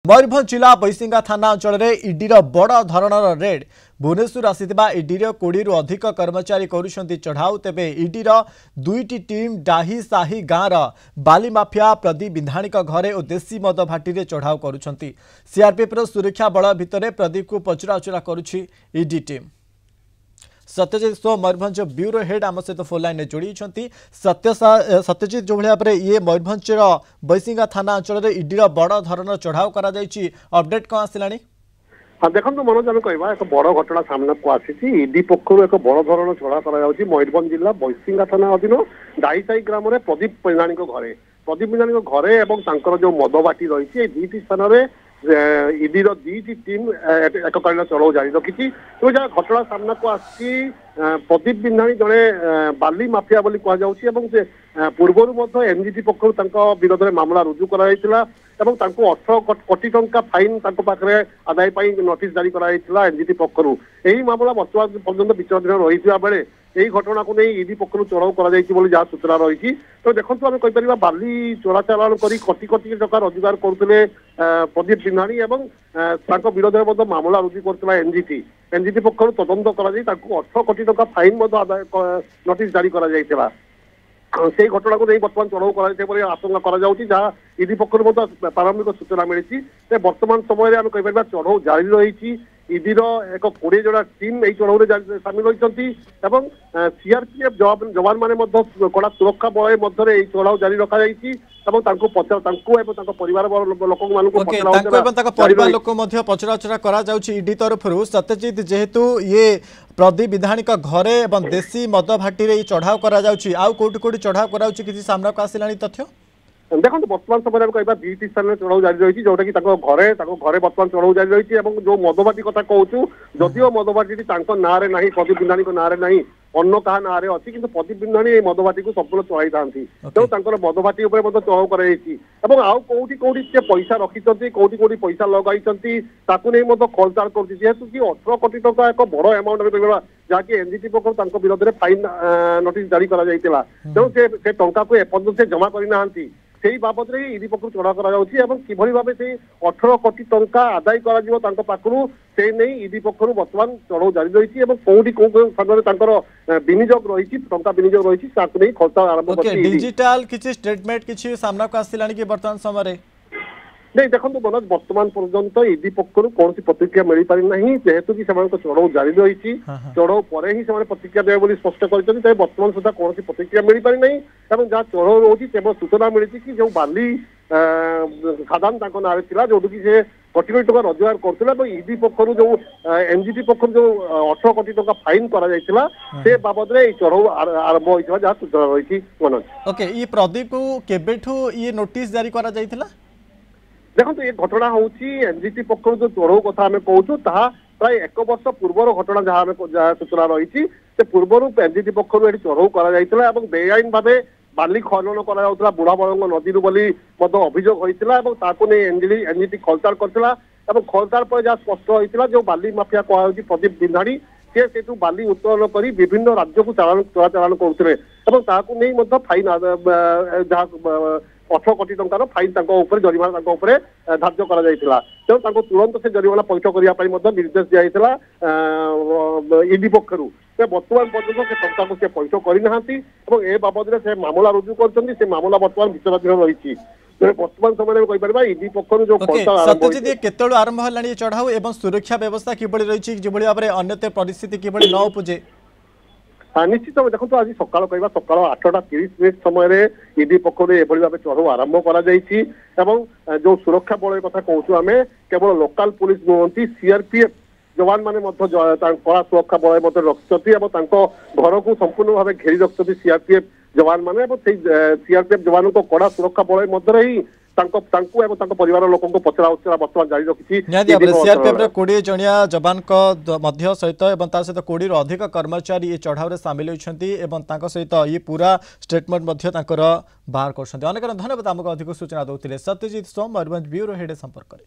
मयूरभंज जिला बैसिंगा थाना अंचल में इडीर बड़ धरणर रेड भुवनेश्वर आसीथिबा इडीर 20 रु अधिक कर्मचारी करुछंती चढ़ाऊ। तेबे इडीर दुईटी टीम डाही साही गाँवर बाली माफिया प्रदीप बिंधाणी घरे और देशी मद भाटी में चढ़ाऊ करुछंती। सीआरपीएफ सुरक्षा बल भितर प्रदीप को पचराउचरा करुछि इडी टीम। सत्यजित सो मयूरभंज ब्यूरो हेड आम सहित फोन लाइन जोड़ी सत्यजित जो भाव में ये मयूरभंज बैसिंगा थाना अंचल में इडीर बड़ धरण चढ़ाऊ कर अपडेट कौन आसला? हाँ देखो मनोज आम कह एक बड़ घटना सामना को आसी इडी पक्ष एक बड़ धरण चढ़ा कर मयूरभंज जिला बैसिंगा थाना अधीन दाईसाई ग्राम में प्रदीप बिंधाणी घरे घरे जो मद बाटी रही दुईटी स्थान में इडीर दुईटी टीम एककालीन चढ़ाऊ जारी रखी। तो जहाँ घटना सामना को आसी प्रदीप बिंधाणी जड़े बाली माफिया बोली कहुचे पूर्वर एनजीटी पक्ष विरोध में मामला रुजु कराइला 18 कोटी टंका फाइन पाखे आदाय नोटिस जारी कराइला एनजीटी पक्ष। यही मामला बर्तमान पर्यटन विचाराधीन रही बेले यही घटना को नहीं इडी पक्ष चढ़ाऊ कर सूचना रही। तो देखो आम कहीपर बाली चोरा चालाण कर कोटी कोटी टका रोजगार करते प्रदीप बिंधाणी विरोध में मामला रुजु करता एनजीटी पक्ष तदंत कर 18 कोटी टका फाइन आदाय नोटिस जारी कर से घटना को नहीं बर्तमान चढ़ाऊ कर आशंका करा इडी पक्ष प्रारंभिक सूचना मिली। बर्तमान समय आम कहीपर चढ़ाऊ जारी रही इडीर एक 20 जन टीम यही चढ़ाऊ सामिल होती सीआरपीएफ जवान मैंने कड़ा सुरक्षा बलय मध्य चढ़ाऊ जारी रखी परिवार लोक पचराउचरा करी तरफ। सत्यजित जेहेतु ये प्रदीप बिंधाणी घरे देशी मद भाटी चढ़ाऊ कौटी चढ़ाऊ कर सामना को आसला तथ्य देखो बर्तमान समय कह दुईटी स्थान में चढ़ाऊ जारी रही जोटा कि घरे बर्तमान चढ़ाऊ जारी रही जो मदबाटी कथा कहूँ जदिव मदबाटी ना प्रदीप बिंधाणी ना अन्न क्या ना अच्छी कि प्रदीप बिंधाणी मदबाटी को संपूर्ण चलाई था तेणु मदबाटी चढ़ाऊ कर आउ कौटी कौटी पैसा रखी कौटी पैसा लगाई नहीं खोलताड़ करेतु कि 18 कोटी टका एक बड़ एमाउंट जहाँकि एनजीटी पक्ष विरोध में फाइन नोटिस जारी कर टंका को एपर्यंत से जमा करना से बाबद में इडी पक्ष चढ़ा कि भाव से 18 कोटी टंका आदाय कर से नहीं इडी पक्ष बर्तमान चढ़ाऊ जारी रही कौटी कौ स्थान विनियोग रही टंका विनियोग रही खोलता आरंभ डिजिटल किसी स्टेटमेंट किसी सामना को आसला कि बर्तमान समय नहीं देखो मनोज बर्तमान पर्यंत इडी पक्ष कौन प्रतिक्रिया मिल पारि ना जेहेतु कि चढ़ाऊ जारी रही चढ़ाऊ पर ही प्रतिक्रिया देवे स्पष्ट कर बर्तमान सुधा कौन प्रतिक्रिया मिल पारि ना जहाँ चढ़ाऊ रोचे केवल सूचना मिली कि जो बाली खादान ना जो कि से कोटी कोटी टका रोजगार करते इडी पक्ष जो एनजीटी पक्ष जो 18 कोटी टका फाइन कर बाबद में चढ़ाऊ आरंभ होता जहाँ सूचना रही। मनोज ओके ये प्रदीप को केबेठू ये नोटिस जारी करा जायतिला? देखो ये घटना हूँ एनजीटी पक्ष जो चढ़ाऊ कथा आम कहूँ प्राय 1 वर्ष पूर्वर घटना जहाँ सूचना रही पूर्वर एनजीटी पक्ष चढ़ाऊ कर बेआईन भाव बाली खनन कर बुढ़ा बड़ंग नदी बोली अभियोग होता एनजीटी खोलताड़ करता खोलताड़ पर जहाँ स्पष्ट होता जो बाली माफिया कहुच्छी प्रदीप बिंधाणी से बाली उत्तोलन कर विभिन्न राज्य को चलाचालाण करते नहीं फाइन जहाँ 18 कोटी टंकार फाइन जरिमाना धार्य कर तुरंत से जरिमाना पैठ करने निर्देश दिया इडी पक्षर बर्तमान पर्यटन से टंका को पैठ करना ए बाबद से मामला रुजु कर मामला बर्तमान विचाराधीन रही। बर्तमान समय कहीपर इडी पक्ष जो केतु आरंभ है चढ़ाऊ एवं सुरक्षा व्यवस्था किभली रही जो भाव में अन्य परिस्थिति किभली न उपजे? हाँ निश्चित भाव देखो आज सकाल कह सकाल 8:30 समय इडी पक्ष एभली भाव चढ़ाऊ आरंभ कर जो सुरक्षा बल कथा कहूँ आम केवल लोकाल पुलिस नुहति सीआरपीएफ जवान मैंने कड़ा सुरक्षा बल रखिंट घर को संपूर्ण भाव घेरी रखिंट सीआरपीएफ जवान मैंने सीआरपीएफ जवान को कड़ा सुरक्षा बल मध्य ही परिवार लोक पचराउचरा बर्तमान जारी रखी। सीआरपीएफ 20 जनिया जवान सहित 20 अधिक कर्मचारी ये चढ़ाऊ सामिल होती सहित ये पूरा स्टेटमेंट बाहर कर। धन्यवाद आमको अधिक सूचना दौते सत्यजित सोम मयूरभंज ब्यूरो हेड संपर्क।